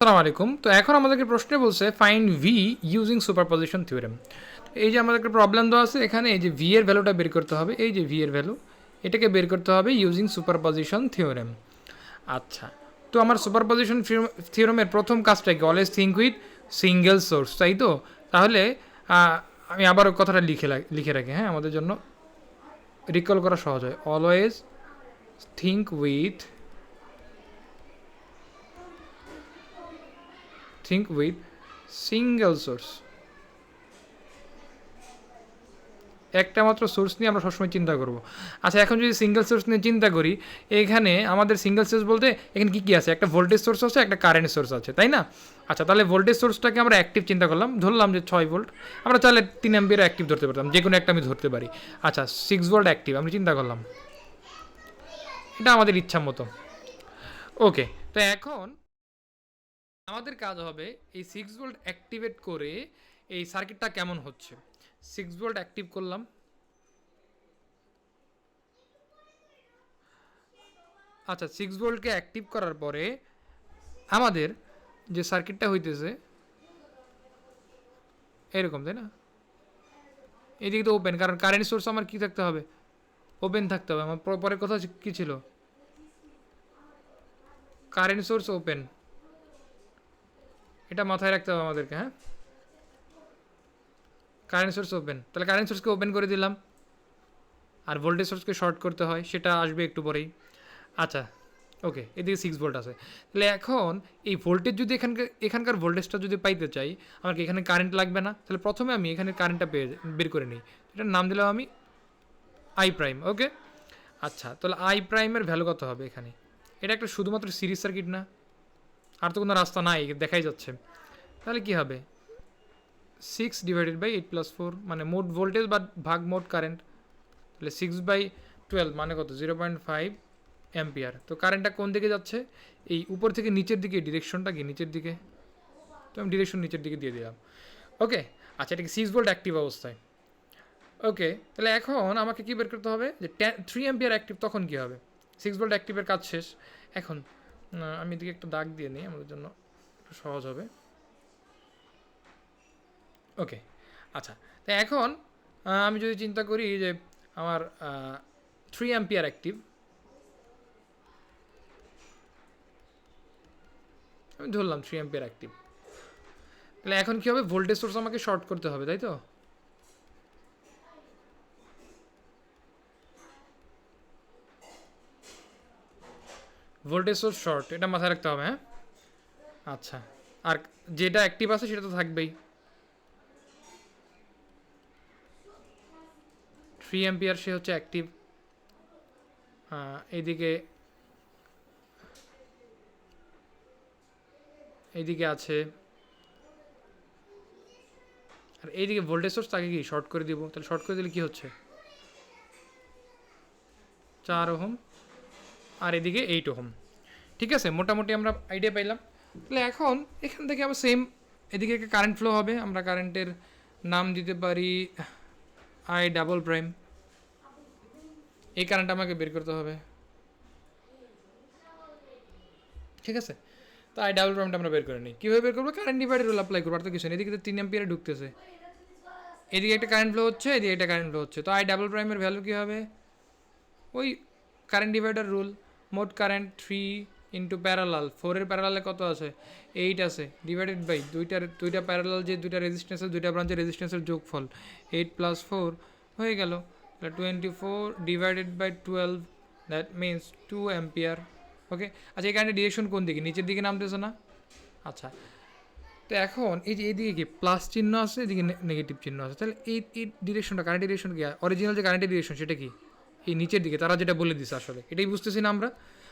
আসসালামু আলাইকুম। তো এখন আমাদেরকে প্রশ্নে বলছে find V using superposition theorem. এই যে আমাদেরকে প্রবলেম দেওয়া আছে এখানে, এই যে ভি এর ভ্যালুটা বের করতে হবে, এই যে ভি এর ভ্যালু এটাকে বের করতে হবে ইউজিং সুপারপজিশন থিওরেম। আচ্ছা, তো আমার সুপারপজিশন থিওরেমের প্রথম কাজটা কি? Always think with single source, তাই তো? তাহলে আমি আবার কথাটা লিখে রাখি, হ্যাঁ, আমাদের জন্য রিকল করা সহজ হয়। Always think with single source. একটা মাত্র সোর্স নিয়ে আমরা সবসময় চিন্তা করব। আচ্ছা, এখন যদি সিঙ্গেল সোর্স নিয়ে চিন্তা করি, এখানে আমাদের সিঙ্গেল সোর্স বলতে এখানে কী কী আছে? একটা ভোল্টেজ সোর্স আছে, একটা কারেন্ট সোর্স আছে, তাই না? আচ্ছা, তাহলে ভোল্টেজ সোর্সটাকে আমরা অ্যাক্টিভ চিন্তা করলাম, ধরলাম যে 6 ভোল্ট। আমরা চাইলে 3 অ্যাম্পিয়ার অ্যাক্টিভ ধরতে পারতাম, যে কোনো একটা আমি ধরতে পারি। আচ্ছা, 6 ভোল্ট অ্যাক্টিভ আমি চিন্তা করলাম, এটা আমাদের ইচ্ছা মতো। ওকে, তো এখন আমাদের কাজ হবে এই 6 ভোল্ট অ্যাক্টিভেট করে এই সার্কিটটা কেমন হচ্ছে। 6 ভোল্ট অ্যাক্টিভ করলাম। আচ্ছা, 6 ভোল্টকে অ্যাক্টিভ করার পরে আমাদের যে সার্কিটটা হইতেছে এরকম, তাই না? এদিকে তো ওপেন, কারণ কারেন্ট সোর্স আমার কি থাকতে হবে? ওপেন থাকতে হবে। আমার পরের কথা কি ছিল? কারেন্ট সোর্স ওপেন, এটা মাথায় রাখতে হবে আমাদেরকে, হ্যাঁ। কারেন্ট সোর্স ওপেন, তাহলে কারেন্ট সোর্সকে ওপেন করে দিলাম। আর ভোল্টেজ সোর্সকে শর্ট করতে হয়, সেটা আসবে একটু পরেই। আচ্ছা, ওকে, এদিকে 6 ভোল্ট আছে। তাহলে এখন এই ভোল্টেজ যদি এখানকার ভোল্টেজটা যদি পাইতে চাই, আমার কি এখানে কারেন্ট লাগবে না? তাহলে প্রথমে আমি এখানে কারেন্টটা বের করে নিই। এটার নাম দিলাম আমি আই প্রাইম। ওকে, আচ্ছা, তাহলে আই প্রাইমের ভ্যালু কত হবে এখানে? এটা একটা শুধুমাত্র সিরিজ সার্কিট না, আর তো কোনো রাস্তা নাই, দেখাই যাচ্ছে। তাহলে কি হবে? 6/8 + 4 মানে মোট ভোল্টেজ বা ভাগ মোট কারেন্ট। তাহলে 6/12 মানে কত? 0.5 অ্যাম্পিয়ার। তো কারেন্টটা কোন দিকে যাচ্ছে? এই উপর থেকে নিচের দিকে, ডিরেকশনটা কি নিচের দিকে? তো আমি ডিরেকশন নিচের দিকে দিয়ে দিলাম। ওকে, আচ্ছা, এটাকে 6 ভোল্ট অ্যাক্টিভ অবস্থায়। ওকে, তাহলে এখন আমাকে কী বের করতে হবে যে 3 অ্যাম্পিয়ার অ্যাক্টিভ, তখন কী হবে? 6 ভোল্ট অ্যাক্টিভের কাজ শেষ। এখন আমি এদিকে একটা দাগ দিয়ে নিই, আমাদের জন্য একটু সহজ হবে। ওকে, আচ্ছা, তো এখন আমি যদি চিন্তা করি যে আমার 3 অ্যাম্পিয়ার অ্যাক্টিভ, আমি ধরলাম 3 অ্যাম্পিয়ার অ্যাক্টিভ। তাহলে এখন কী হবে? ভোল্টেজ সোর্স আমাকে শর্ট করতে হবে, তাই তো? ভোল্টেজ সোর্স শর্ট, এটা মাথায় রাখতে হবে, হ্যাঁ। আচ্ছা, আর যেটা অ্যাক্টিভ আছে সেটা তো থাকবেই। 3 অ্যাম্পিয়ার সে হচ্ছে অ্যাক্টিভ। এইদিকে এইদিকে আছে, আর এইদিকে ভোল্টেজ সোর্স, তাকে কি শর্ট করে দিব? তাহলে শর্ট করে দিলে কি হচ্ছে? 4 ওহম, আর এদিকে 8 ওহম। ঠিক আছে, মোটামুটি আমরা আইডিয়া পাইলাম। তাহলে এখন এখান থেকে আবার সেম, এদিকে একটা কারেন্ট ফ্লো হবে। আমরা কারেন্টের নাম দিতে পারি আই ডাবল প্রাইম। এই কারেন্ট আমাকে বের করতে হবে, ঠিক আছে? তো আই ডাবল প্রাইমটা আমরা বের করে নিই। কীভাবে বের করবো? কারেন্ট ডিভাইডার রুল অ্যাপ্লাই করবো, আর তো কিছু নেই। এদিকে তো 3 অ্যাম্পিয়ারে ঢুকতেছে, এদিকে একটা কারেন্ট ফ্লো হচ্ছে, এদিকে একটা কারেন্ট ফ্লো হচ্ছে। তো আই ডাবল প্রাইমের ভ্যালু কী হবে? ওই কারেন্ট ডিভাইডার রুল, মোট কারেন্ট 3 প্যারালাল 4-এর প্যারালালে কত আছে? 8 আছে, ডিভাইডেড বাই দুইটা প্যারালাল, যে দুইটা রেজিস্ট্যান্সের, দুইটা ব্রাঞ্চের রেজিস্ট্যান্সের যোগফল। 8 + 4 হয়ে গেল। তাহলে 24 / 12, দ্যাট মিনস 2 অ্যাম্পিয়ার। ওকে, আচ্ছা, এই কারেন্টের ডিরেকশন কোন দিকে? নিচের দিকে নামতেছে না? আচ্ছা, তো এখন এই যে এইদিকে কি প্লাস চিহ্ন আছে, এদিকে নেগেটিভ চিহ্ন আছে, তাহলে এই ডিরেকশনটা, কারেন্ট ডিরেকশন কি? অরিজিনাল যে কারেন্টের ডিরেকশন সেটা কি? এই নিচের দিকে, তারা যেটা বলে দিছে আসলে এটাই বুঝতেছি না আমরা।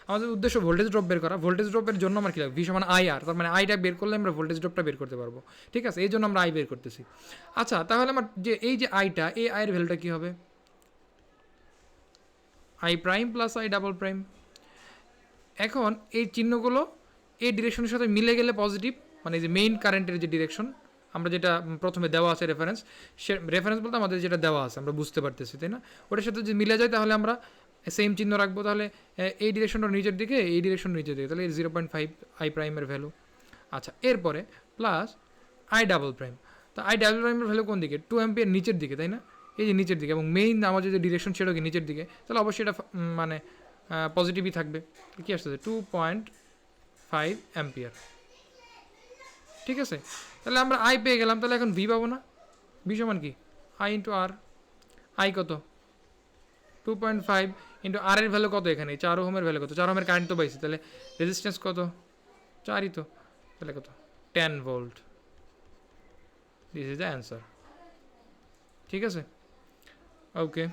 আমাদের উদ্দেশ্য ভোল্টেজ ড্রপ বের করা। ভোল্টেজ ড্রপের জন্য আমার কী লাগবে? ভি সমান আই আর, তার মানে আইটা বের করলে আমরা ভোল্টেজ ড্রপটা বের করতে পারবো। ঠিক আছে, এই জন্য আমরা আই বের করতেছি। আচ্ছা, তাহলে আমার যে এই যে আইটা, এই আইয়ের ভ্যালুটা কী হবে? I prime plus I double prime. এখন এই চিহ্নগুলো এই ডিরেকশনের সাথে মিলে গেলে পজিটিভ, মানে যে মেইন কারেন্টের যে ডিরেকশন আমরা যেটা প্রথমে দেওয়া আছে রেফারেন্স, সে রেফারেন্স বলতে আমাদের যেটা দেওয়া আছে আমরা বুঝতে পারতেছি, তাই না? ওটার সাথে যদি মিলে যায় তাহলে আমরা সেম চিহ্ন রাখবো। তাহলে এই ডিরেকশনটা নিচের দিকে, এই ডিরেকশন নিচের দিকে, তাহলে 0.5 আই প্রাইমের ভ্যালু। আচ্ছা, এরপরে প্লাস আই ডাবল প্রাইম। তো আই ডাবল প্রাইমের ভ্যালু কোন দিকে? 2 অ্যাম্পিয়ার নিচের দিকে, তাই না? এই যে নিচের দিকে, এবং মেইন আমাদের যে ডিরেকশন সেটাও কি নিচের দিকে, তাহলে অবশ্যই এটা মানে পজিটিভই থাকবে। কী আসতেছে? 2.5 অ্যাম্পিয়ার। ঠিক আছে, তাহলে আমরা আই পেয়ে গেলাম, তাহলে এখন ভি পাবো না? ভি সমান কি? I into R. আই কত? 2.5 ইন্টু আর এর ভ্যালু কত এখানে? 4 ওহমের ভ্যালু কত? 4 ওহমের কারেন্ট তো পাইছি, তাহলে রেজিস্ট্যান্স কত? 4ই তো, তাহলে কত? 10 volt. This is the answer. ঠিক আছে, ওকে।